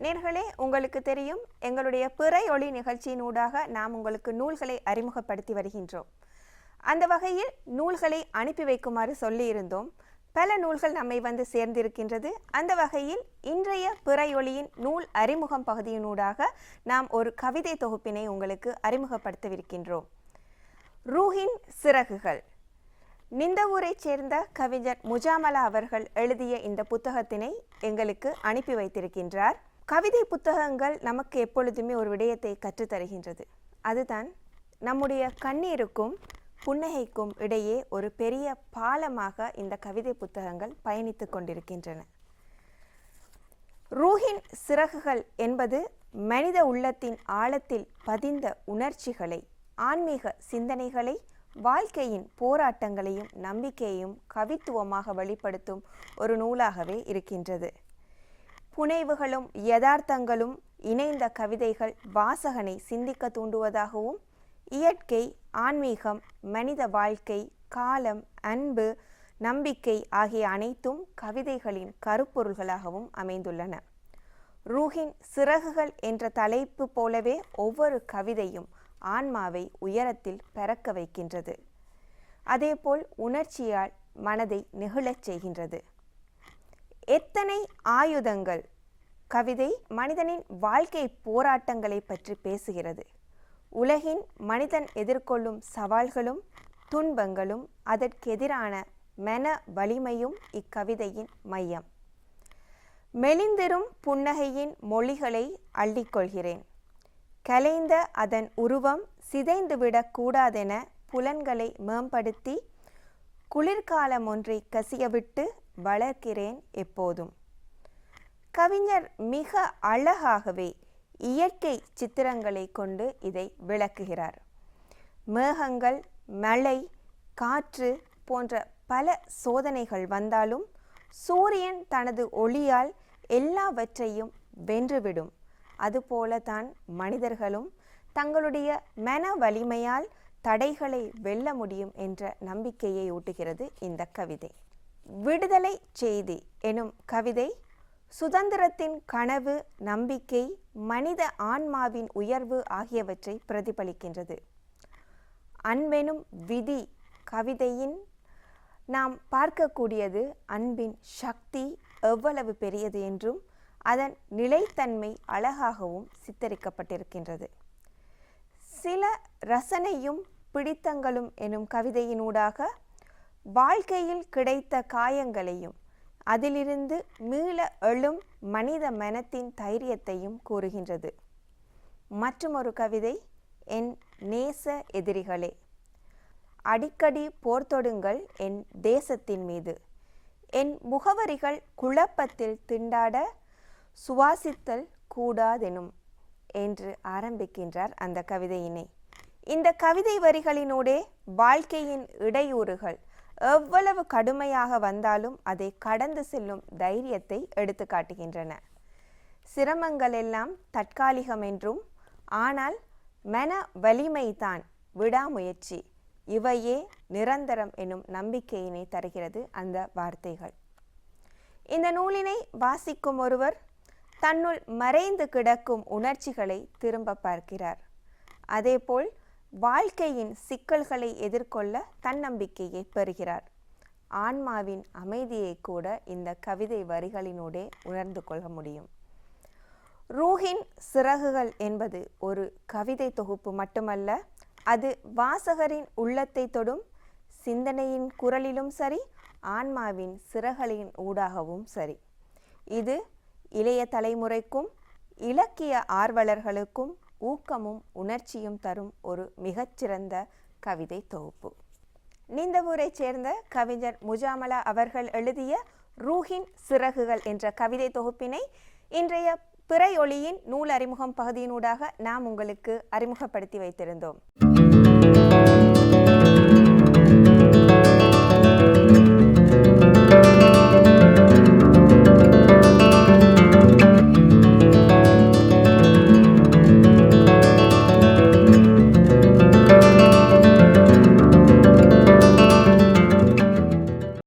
நேர்களே, உங்களுக்கு தெரியும், எங்களுடைய பிறை ஒளி நிகழ்ச்சியினூடாக நாம் உங்களுக்கு நூல்களை அறிமுகப்படுத்தி வருகின்றோம். அந்த வகையில் நூல்களை அனுப்பி வைக்குமாறு சொல்லியிருந்தோம். பல நூல்கள் நம்மை வந்து சேர்ந்திருக்கின்றது. அந்த வகையில் இன்றைய பிறை ஒளியின் நூல் அறிமுகம் பகுதியினூடாக நாம் ஒரு கவிதை தொகுப்பினை உங்களுக்கு அறிமுகப்படுத்தவிருக்கின்றோம். ரூஹின் சிறகுகள். நிந்தவூரைச் சேர்ந்த கவிஞர் முஜாமலா அவர்கள் எழுதிய இந்த புத்தகத்தினை எங்களுக்கு அனுப்பி வைத்திருக்கின்றார். கவிதை புத்தகங்கள் நமக்கு எப்பொழுதுமே ஒரு விடயத்தை கற்றுத்தருகின்றது. அதுதான் நம்முடைய கண்ணீருக்கும் புன்னகைக்கும் இடையே ஒரு பெரிய பாலமாக இந்த கவிதை புத்தகங்கள் பயணித்து கொண்டிருக்கின்றன. ரூஹின் சிறகுகள் என்பது மனித உள்ளத்தின் ஆழத்தில் பதிந்த உணர்ச்சிகளை, ஆன்மீக சிந்தனைகளை, வாழ்க்கையின் போராட்டங்களையும் நம்பிக்கையையும் கவித்துவமாக வெளிப்படுத்தும் ஒரு நூலாகவே இருக்கின்றது. புனைவுகளும் யதார்த்தங்களும் இணைந்த கவிதைகள் வாசகனை சிந்திக்க தூண்டுவதாகவும், இயற்கை, ஆன்மீகம், மனித வாழ்க்கை, காலம், அன்பு, நம்பிக்கை ஆகிய அனைத்தும் கவிதைகளின் கருப்பொருள்களாகவும் அமைந்துள்ளன. ரூஹின் சிறகுகள் என்ற தலைப்பு போலவே ஒவ்வொரு கவிதையும் ஆன்மாவை உயரத்தில் பறக்க வைக்கின்றது. அதேபோல் உணர்ச்சியால் மனதை நெகிழச் செய்கின்றது. எத்தனை ஆயுதங்கள் கவிதை மனிதனின் வாழ்க்கை போராட்டங்களை பற்றி பேசுகிறது. உலகின் மனிதன் எதிர்கொள்ளும் சவால்களும் துன்பங்களும் அதற்கெதிரான மன வலிமையும் இக்கவிதையின் மையம். மெலிந்திரும் புன்னகையின் மொழிகளை அள்ளிக்கொள்கிறேன். கலைந்த அதன் உருவம் சிதைந்துவிடக் கூடாதென புலன்களை மேம்படுத்தி குளிர்காலம் ஒன்றை கசியவிட்டு வளர்க்கிறேன் எப்போதும். கவிஞர் மிக அழகாகவே இயற்கை சித்திரங்களை கொண்டு இதை விளக்குகிறார். மேகங்கள், மழை, காற்று போன்ற பல சோதனைகள் வந்தாலும் சூரியன் தனது ஒளியால் எல்லாவற்றையும் வென்றுவிடும். அதுபோலதான் மனிதர்களும் தங்களுடைய மன வலிமையால் தடைகளை வெல்ல முடியும் என்ற நம்பிக்கையை ஊட்டுகிறது இந்த கவிதை. விடுதலை செய்தி எனும் கவிதை சுதந்திரத்தின் கனவு, நம்பிக்கை, மனித ஆன்மாவின் உயர்வு ஆகியவற்றை பிரதிபலிக்கின்றது. அன்பெனும் விதி கவிதையின் நாம் பார்க்கக்கூடியது அன்பின் சக்தி எவ்வளவு பெரியது என்றும் அதன் நிலைத்தன்மை அழகாகவும் சித்தரிக்கப்பட்டிருக்கின்றது. சில ரசனையும் பிடித்தங்களும் எனும் கவிதையினூடாக வாழ்க்கையில் கிடைத்த காயங்களையும் அதிலிருந்து மீள எழும் மனித மனத்தின் தைரியத்தையும் கூறுகின்றது. மற்றுமொரு கவிதை என் நேச எதிரிகளே. அடிக்கடி போர் தொடுங்கள் என் தேசத்தின் மீது. என் முகவரிகள் குழப்பத்தில் திண்டாட சுவாசித்தல் கூடாதெனும் என்று ஆரம்பிக்கின்றார் அந்த கவிதையினை. இந்த கவிதை வரிகளினூடே வாழ்க்கையின் இடையூறுகள் எவ்வளவு கடுமையாக வந்தாலும் அதை கடந்து செல்லும் தைரியத்தை எடுத்து காட்டுகின்றன. சிரமங்கள் எல்லாம் தற்காலிகம் என்றும், ஆனால் மன வலிமைதான் விடாமுயற்சி, இவையே நிரந்தரம் எனும் நம்பிக்கையினை தருகிறது அந்த வார்த்தைகள். இந்த நூலினை வாசிக்கும் ஒருவர் தன்னுள் மறைந்து கிடக்கும் உணர்ச்சிகளை திரும்ப பார்க்கிறார். அதேபோல் வாழ்க்கையின் சிக்கல்களை எதிர்கொள்ள தன்னம்பிக்கையை பெறுகிறார். ஆன்மாவின் அமைதியை கூட இந்த கவிதை வரிகளினூடே உணர்ந்து கொள்ள முடியும். ரூஹின் சிறகுகள் என்பது ஒரு கவிதை தொகுப்பு மட்டுமல்ல, அது வாசகரின் உள்ளத்தை தொடும் சிந்தனையின் குரலிலும் சரி, ஆன்மாவின் சிறகுகளின் ஊடாகவும் சரி. இது இளைய தலைமுறைக்கும் இலக்கிய ஆர்வலர்களுக்கும் ஊக்கமும் உணர்ச்சியும் தரும் ஒரு மிகச்சிறந்த கவிதை தொகுப்பு. நிந்தவூரைச் சேர்ந்த கவிஞர் முஜாமலா அவர்கள் எழுதிய ரூஹின் சிறகுகள் என்ற கவிதை தொகுப்பினை இன்றைய பிறை ஒளியின் நூல் அறிமுகம் பகுதியினூடாக நாம் உங்களுக்கு அறிமுகப்படுத்தி வைத்திருந்தோம்.